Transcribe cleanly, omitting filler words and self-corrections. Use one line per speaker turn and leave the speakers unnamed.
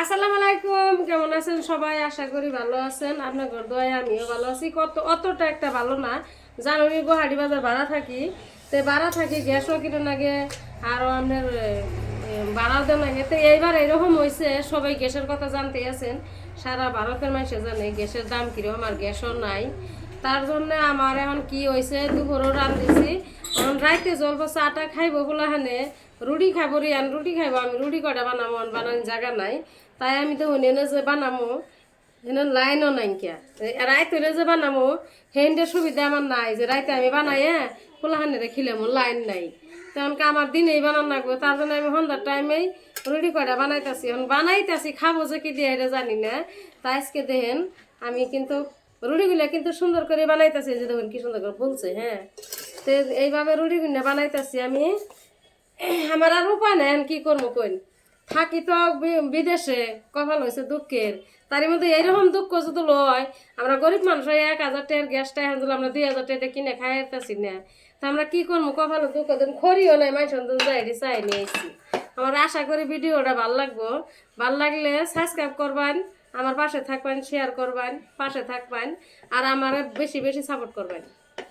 আসসালামু আলাইকুম, কেমন আছেন সবাই? আশা করি ভালো আছেন। আপনার দোয়ায় আমিও ভালো আছি। অতটা একটা ভালো না, জানুনি গুয়াহাটি বাজার ভাড়া থাকি। তো ভাড়া থাকি, গ্যাসও কিনে লাগে, আরও আপনার ভাড়াও দেওয়া লাগে। তো এইবার এরকম হয়েছে, সবাই গ্যাসের কথা জানতে আছেন। সারা ভারতের মানুষে জানে গ্যাসের দাম কীরকম, আর গ্যাসও নাই। তার জন্য আমার এখন কি হয়েছে, দুপুরও রাঁধতেছি, এখন রাইতে জলব চাটা খাইবো বলাহানে, রুটি খাইব রিয়ান, রুটি খাইব। আমি রুটি কটা বানাবো, বানানোর জায়গা নাই। তাই আমি তো এনে যে বানামো, এনে লাইনও নাই কিয়া। রাইতে যে বানামো হেনটে সুবিধা আমার নাই, যে রাইতে আমি বানাই পোলাহানে খিলামো, লাইন নাই। তেমনকে আমার দিনেই বানানো লাগবে। তার জন্য আমি সন্ধ্যার টাইমেই রুটি কয়টা বানাইতেছি। এখন বানাইতেছি, খাবো যে কি দিয়ে এটা জানি না। তাই আজকে দেখেন আমি কিন্তু রুটিগুলো কিন্তু সুন্দর করে বানাইতেছি, যে দেখুন কি সুন্দর করে বলছে। হ্যাঁ, তো এইভাবে রুটিগুলো বানাইতেছি আমি। আমার আর উপায় নাই, এখন কি করবো কইন। থাকি তো বিদেশে, কপাল হয়েছে দুঃখের। তার মধ্যে এইরকম দুঃখ যদি লয়, আমরা গরিব মানুষ 1,000 টাকার গ্যাসটা এখন যদি আমরা 2,000 টাকা কিনে খাইতেছি না, তা আমরা কি করবো? কপাল দুঃখ দিন, খড়িও নাই, মানুষের যাই চাই নিয়ে আসছি। আমার আশা করি ভিডিওটা ভালো লাগবো। ভালো লাগলে সাবস্ক্রাইব করবেন, আমার পাশে থাকবেন, শেয়ার করবেন, পাশে থাকবেন, আর আমার বেশি বেশি সাপোর্ট করবেন।